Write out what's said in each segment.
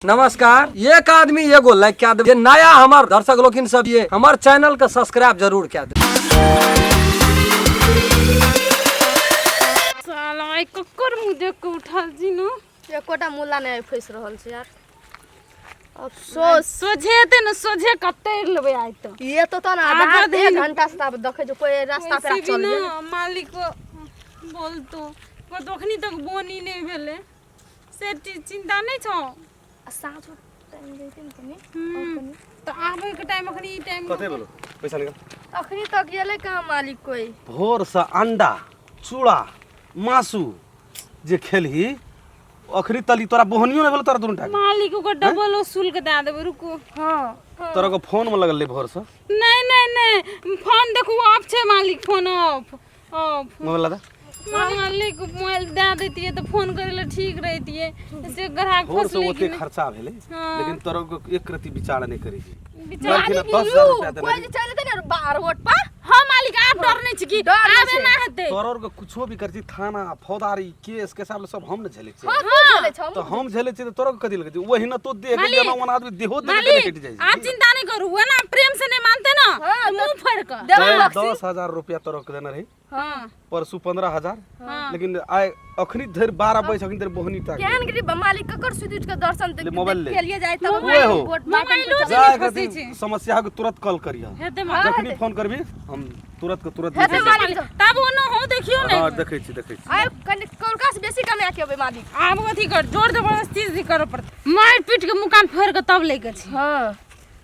नमस्कार। एक आदमी एगो लाइक क्या दे, नया हमार दर्शक लोग सब ये हमार चैनल का सब्सक्राइब जरूर क्या दे। साला एक कक्कर मुझे को उठा जी न एकोटा मुला नहीं फंस रहल छै यार। अफसोस सोझे ते न सोझे कते लेबे आइ त ये तो ना आधा एक घंटा से तब देखे जो कोई रास्ता पे चल जे मालिक को बोलतो को दोखनी तक बोनी नहीं भेले से चिंता नहीं छ साँझ टाइम देते न तनी तो आबे के टाइम अखनी टाइम कते बोलो पैसा निकाल। अखनी तक गेले कहां मालिक कोई भोर से अंडा चूड़ा मासू जे खेलही अखरी तली तोरा बोहनियो ने भेल तोरा दुनु टाका मालिक को डबल वसूल के दे देबे रुको। हां तोरा को फोन में लगल ले भोर से नहीं नहीं नहीं फोन देखो ऑफ छे मालिक फोन ऑफ ऑफ मोबाइल ला मालिक को मोबाइल दे देती है तो फोन करेला ठीक रहती है से ग्राहक भोर फंस से ओते लेकिन खर्चा भेले लेकिन तोरा को एक रति विचार नहीं करी छी बेचारा लेकिन 10,000 रुपया देना कोई चले ते न बाहर रोड पर हां मालिक आप डर नहीं छी की आबे ना हेते तोरा को कुछो भी करती थाना फौजदारी केस के सब सब हम न झेले छी हां तो चले छ तो हम झेले छी तो तोरा को कथि लगे छी वही न तो देख के जना वन आदमी देहो देख के कट जाई आप चिंता नहीं करू वो ना प्रेम से नहीं मानते ना तो मुंह फाड़ कर 10,000 रुपया तोरा को देना रही हां परसु 15,000 लेकिन आय अखनी धर 12 बजे अखनी धर बोहनी तक केहन गिरी मालिक ककर सुदिट के दर्शन ले मोबाइल ले के लिए जाय तब ओए हो। वोट बाटन मोबाइलो के से जाय फंसी के छी समस्या के तुरंत कॉल करिया हेते जखनी फोन करबी हम तुरंत के तुरंत हेते मालिक तब वो न हो देखियो नहीं हां देखै छी आय कने कोलका से बेसी कमा के होबे मालिक आब अथी कर जोर जबरदस्ती से कर पड़त मार पीट के मुकान फेर के तब लेके छी हां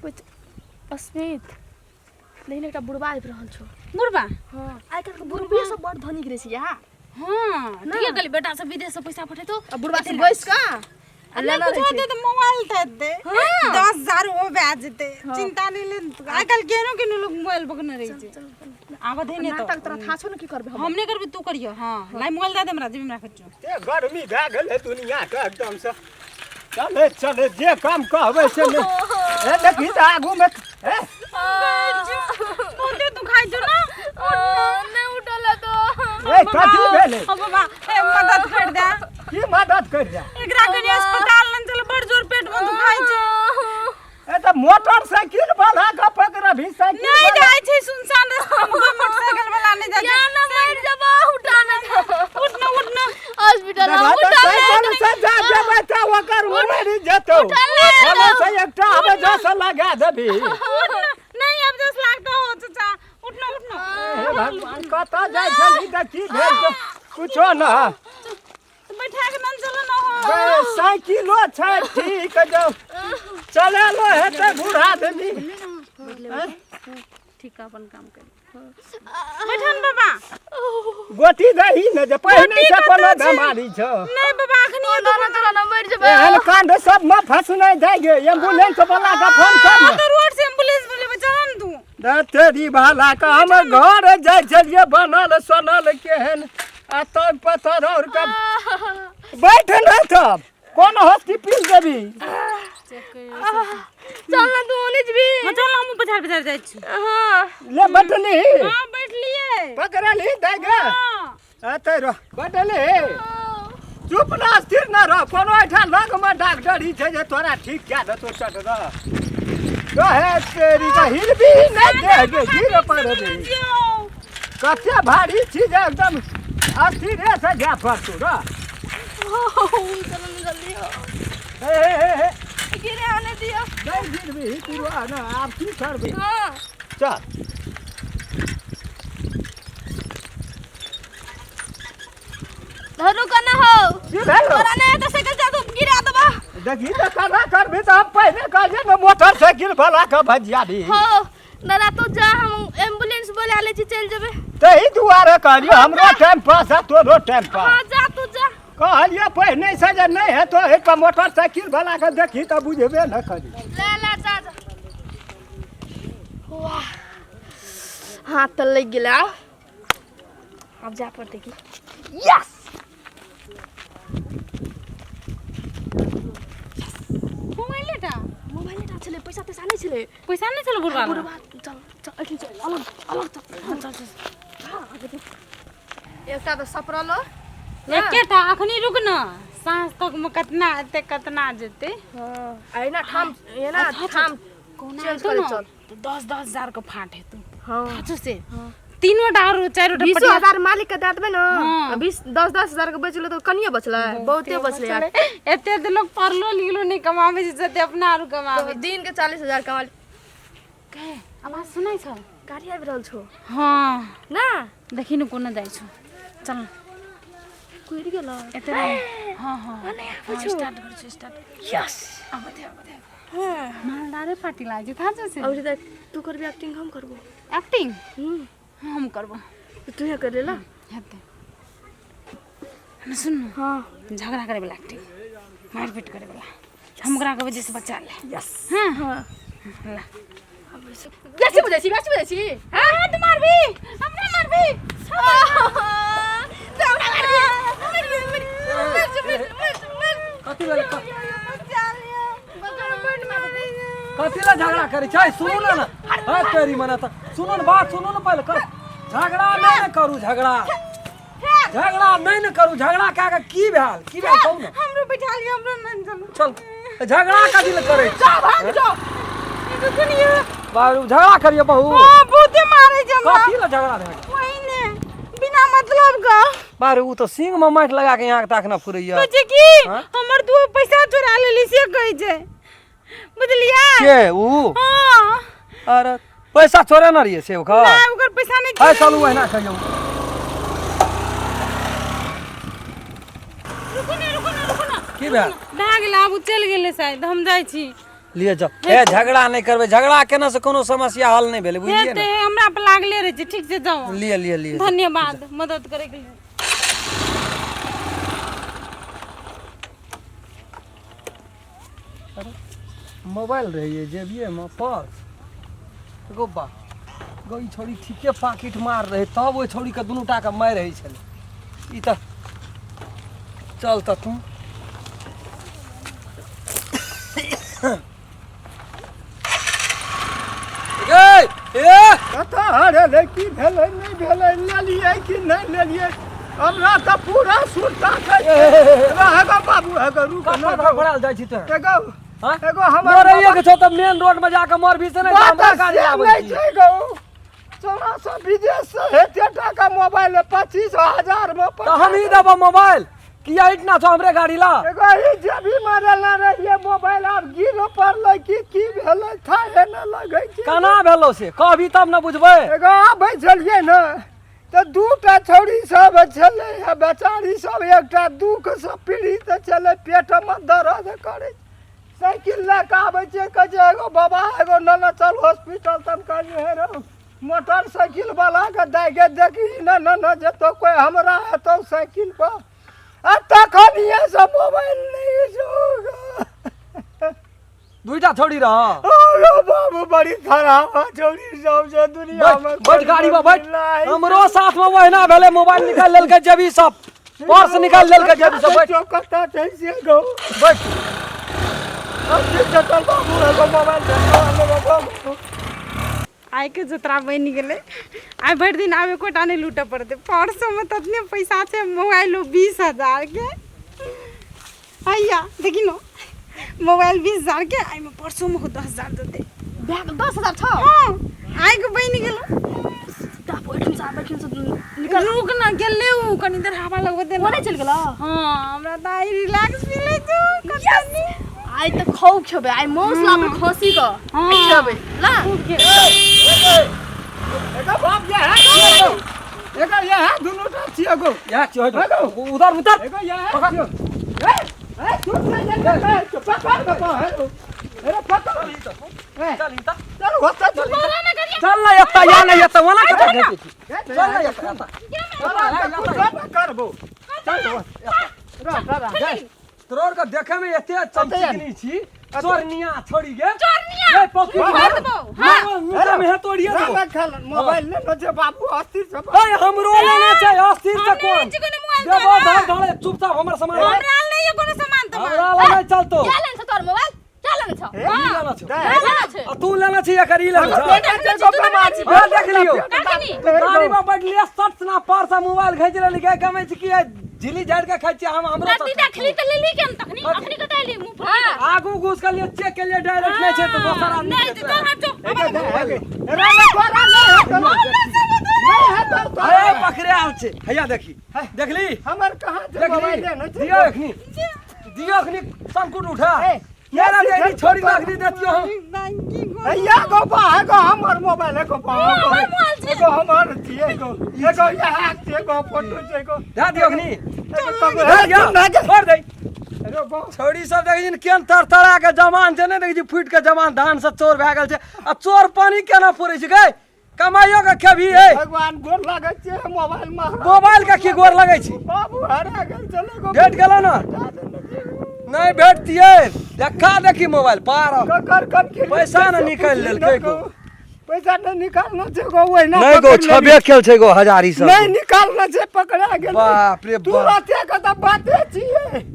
कुछ अस्मित लेकिन एकटा बुढ़बा आबि रहल छौ बुढ़बा हां आइ काल के बुढ़बे सब बड़ धनिक रहे छै यहाँ हां ठीक कहली बेटा से विदेश से पैसा पठेतो बुढ़बा से बैस का अल्लाह कुछ होते तो मोबाइल दे 10,000 वो ब्याज देते चिंता नहीं ले आजकल केनो लोग मोबाइल पकड़ने रही छे आब दे ने तो नाटक तोरा था छौ न की करबे हम हमने करबी तू करियो हां लाई मोबाइल दे दे हमरा जेबी में रख छो ए गर्मी भए गेलै दुनिया के एकदम से चले चले जे काम कहबै से ने ए देखी त आगू में ए बहुते तू खाइ छो ना नहीं उठल तो ए कथी भेलै ओ बाबा ए मदद कर दे की मदद कर जा एकरा कनी अस्पताल न चल बड़ जोर पेट में दुखाइ छे ए त मोटरसाइकिल वाला का पकड़बी साइकिल नहीं जाय छे सुनसान रास्ता में मोटरसाइकिल वाला नहीं जाय क्या ना मर जबा उठाना उठ ना हॉस्पिटल साइकिल से जा जेबै त ओकर मरि जेतौ भले से एकटा आबे जस लगा देबी नहीं अब 10 लाख तो हो चाचा उठ ना हे भगवान कतऽ जाइ छली त की भेल त कुछो न बैठा के मन चलो ना हो साइकिलो छै ठीक जो चले लो हेते बूढ़ा आदमी ठीक अपन काम कर बैठन बाबा गोटी दही न जे पहिने से कोनो धमारी छ नहीं बाबा अखनी तोरा ना मर जबा एहन कांड सब में फंसने जाय गे एम्बुलेंस वाला का फोन कर तो रोड से एम्बुलेंस बोले बचान तू द तेरी भाला का हम घर जाय छलिए बनल सोनल केहन आ तो पत्थर और का बैठ न तब कौन हॉस्पिटल देबी चल ना तू ओने जबी चल हम बाजार जाय छी हां ले बैठली हां बैठ लिए पकड़ली दे गे हां अते रो बैठली चुप ना स्थिर ना रह कोनो ऐठा लग में डॉक्टर ही छै जे तोरा ठीक क्या दतो चट रह कहे तेरी का हिरबी नहीं दे गे गिर पड़बी कते भारी चीज एकदम अस्थिर से जा पड़तो रा चल जल्दी हो ए गिरे आने दियो नहीं गिरबी तू ना आप की करबी हां चल धरू कना हो की भेलो तोरा ने तो साइकिल जा तू गिरा दबा देखी त कना करबी त हम पहले कहे न मोटरसाइकिल वाला का भजिया दी हो दादा तू जा हम एम्बुलेंस बोला ले चल जबे तही दुआरे कहलियो हमरो टाइम पास है तोरो टाइम पास हां जा तू जा कहलिए पहिने से जे नहीं है तो एक मोटरसाइकिल वाला के देखी त बुझबे न करी ले ले जा जा वाह हाथ तो लग गेला अब जा पड़ते की यस मोबाइल लेटा मोबाइल लेटा चले पैसा तो साने चले पैसा नहीं चलो बुढ़वा बुढ़वा चल चल अखन चल अलग अलग चल हां एकटा तो सपरलो एकेटा अखनी रुक न सांस तक में कितना आते कितना जेते हां आई ना ठाम ये ना ठाम कौन चेंज तो करे ना चल तो 10,000 का फाट है तू हां अच्छे से तीनों डार चारों 20,000 मालिक के देत बे ना हाँ। 20-10,000 के बेचले तो कनिया बचला बहुते बचले यार एते तो लोग परलो लिलो नहीं कमावे जते अपना आरु कमावे तो दिन के 40,000 कमा के आवाज सुनाई छ गाड़ी आबि रहल छौ हां ना देखि न कोन जाई छ चल कुइर गेल एते हां हां स्टार्ट कर छ स्टार्ट यस अब दे हां मालदारे पार्टी लागे था जैसे और देख तू करबी एक्टिंग हम करबो एक्टिंग हम करबो तू ये कर ले ला हेते सुन हां झगड़ा करे वाला एक्टिंग मारपीट करे वाला हमरा के वजह से बचा ले यस हां हां ला बेसी बुझै छी हां तू मार भी हमरा मार भी कथी वाला कथी ला झगड़ा करे छै सुनो ना हां तेरी मना त सुनो ना बात सुनो ना पहले कर झगड़ा नहीं करू झगड़ा नहीं न करू झगड़ा क्या की भेल कहू ना हमरो बैठा लियो हमरो मन चलो चल झगड़ा कथी ला करे भाग जाओ ये दुनिया बाबू झगड़ा करिए बहू हां बहुते मारे जमा कथी ला झगड़ा रहे वही ने बिना मतलब का बारे उ तो सिंग में माइट लगा के यहाँ ताक ना फुरैया तो जे की हमर दू पैसा चोरा लेली से कहै छै बुझलिया के उ हां अरे पैसा चोरा ना रहिए से ओकर ना ओकर पैसा नहीं है चलू एना कहियो रुको ना की भेल भए गेल आब चल गेले शायद हम जाइ छी लिए जाओ ए झगड़ा नहीं करबे झगड़ा केना से कोनो समस्या हल नहीं भेले बुझिए हेते ना हमरा पे लागले रहे छै ठीक से जाओ लिए धन्यवाद मदद करे के लिए मोबाइल रहिए जेबिए में पर्स एगो बा गई छोड़ी ठीके पाकिट मार रहे तब ओइ छोड़ी के दुनू टा के मार रही छले ई त चल त तू कथा हरे ले की भेलै नहीं भेलै लेलिए कि नहीं लेलिए हमरा त पूरा सुरता छै रहगा बाबू हेगा रुक कतना धर भराल जाइ छी त एगो हां एगो हमर मरैया के छो त मेन रोड में जाके मर भी से नहीं हमरा गाड़ी आबै नहीं छी छै गो सोना से विदेश से हेते टाका मोबाइल 25,000 में त हम ही देबो मोबाइल किया इतना छो हमरे गाड़ी ला एगो ई जेबी मारला रहिए मोबाइल आब गिरो पड़लै की भेलै थाहे न लगै छै केना भेलो से कहबी तब न बुझबै एगो आबै छलिए न तो दूटा छौड़ी सब छलै आ बेचारी सब एकटा दुख से पीड़ित छलै पेट में दर्द करे साइकिल लेके आबै छै कहै छै एगो बाबा एगो न चल हॉस्पिटल तम कहलिए हे रे मोटरसाइकिल वाला के दागे देखी न जेतो कोई हमरा हेतौ साइकिल पर आ तखन ये सब मोबाइल नहीं जोगा दुईटा छोड़ी रह ओ बाबू बड़ी खराब छौड़ी सब से दुनिया में बैठ गाड़ी में बैठ हमरो साथ में वहना भेले मोबाइल निकाल लेल के जेबी सब पर्स निकाल लेल के जेबी सब बैठ चौकता छै से गो बैठ अब चल बाबू एगो मोबाइल देखो आय के जतरा बन गेले आय भर दिन आवे कोटा नहीं लूटे पड़ते परसों में ततने पैसा छै मोबाइल 20,000 के आया देखी नो मोबाइल 20,000 के आय में परसों में 10,000 देते बैग 10,000 छ हां आय के बन गेलो ता बैठन से निकल रुक ना गेले उ कनी देर हवा लगबे दे ओने चल गेला हां हमरा त आई रिलैक्स मिले जो कतनी आई त खौ खेबे आई मौस लाबे खसी क खेबे ला एगो बाप ये है एगो ये है दुनु टा छिए गो या छियो उधर उधर एगो ये है ए चुप नहीं चुप पकड़ है अरे पकड़ चल इता चल होता चल चल ना यत्ता या नहीं यत्ता वाला कटा दे चल ना यत्ता करबो चल रा तोर का देखे में एते चमचकनी छी चोरनिया छोड़ी गे चोरनिया ए पोकी मार देबो हां मुंह में है तोड़िए देबो खेल मोबाइल ले न जे बाबू अस्थिर से ए हमरो लेना छै अस्थिर से कोन देबो धर धरे चुपचाप हमर सामान हमरा नहीं कोनो सामान तो हमरा लेना चल तो क्या लेन छ तोर मोबाइल क्या लेन छ लेना छ लेना छ आ तू लेना छी या करी लेना छ देख लियो गाड़ी में बैठ लिया सट ना पर्स मोबाइल घेज ले के कमे छी कि झिली झाड़ के खाइ छी हम हमरो राती देखली त लेली केन तखनी अखनी कतैली मुंह पर आगू घुस के लिए चेक के लिए डायरेक्ट नहीं छै तो दोसर आदमी नहीं तो हम जो अरे पकड़े आल छै हैया देखी देखली हमर कहां से मोबाइल देखली न दियो एखनी संकुट उठा मेरा देनी छोड़ी लागनी देतियो हम भैया को पागो हमर मोबाइल को पागो एगो हमर दिए एगो यहाँ से एगो फोटो से एगो धा दियो एखनी एगो छोड़ दे एगो छोड़ी सब देखै छी केन तरतरा के जमान छै ने देखै छी फुट के जमान धान से चोर भए गेल छै आ चोर पानी केना पुरै छै गै कमाइयो के खेबी है भगवान गोर लागै छै मोबाइल में मोबाइल के की गोर लगै छी बाबू हरा गेल चले गो भेट गेलो ना नहीं भेटतिए देखा देखी मोबाइल पार कर पैसा न निकाल लेलकै गो पैसा न निकालना छै गो ओहिना नहीं गो छबे खेल छै गो हजारी सब नहीं निकालना छै पकड़ा गेल बाप रे तू बाप राते के त बाते छिए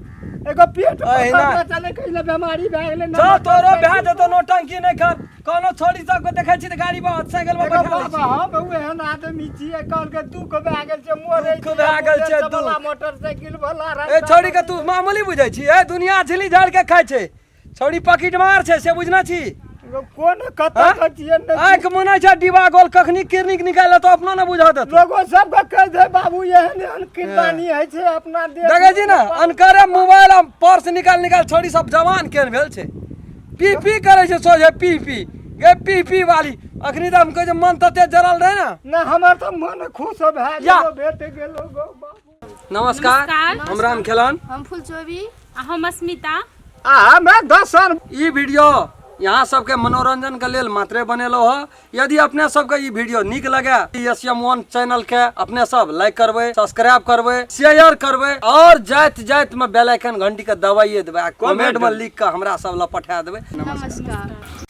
एगो पेट अहिना। पकड़ना चले कइले बीमारी भए गेलै चल तोरो भए जेतो नोटंकी नहीं कर कोनो छोड़ी सब के देखै छी त गाड़ी पर साइकिल में बैठा लै छी हम एहन आदमी छिए कहल के दुख भए गेल छै मोरे दुख भए गेल छै, दुख। वाला मोटरसाइकिल वाला ए छोड़ी के तू मामूली बुझै छी ए दुनिया झिली झाड़ के खाइ छै छोड़ी पॉकेट मार छै से बुझना छी कोन कता हाँ? कचिए न आंख मुनै छै डिबा गोल कखनी किरनिक निकाल तो अपना न बुझा देतो लोगो सब के कह दे बाबू एहन एहन किरदानी है छै अपना देश देखै छी ना अनकरे मोबाइल आ पर्स निकाल छोड़ी सब जवान केन भेल छै पी पी करे छै सोझे पी गे पी वाली अखनी त हम कहे मन तते जरल रहे ना न हमर त मन खुश भए या। गेलो भेट गेलो गो बाबू नमस्कार नमस्कार। हम राम खेलन हम फुलचोबी हम अस्मिता आ मैं दर्शन ई वीडियो यहाँ सबके मनोरंजन के लेल मात्रे बनेलो ह यदि अपने सबके ई वीडियो निक लगे SM1 चैनल के अपने सब लाइक करबे सब्सक्राइब करबे शेयर करबे और जात में बेल आइकन घंटी के दबाइए देबे कमेंट में लिख के हमरा सब ला पठा देबे नमस्कार।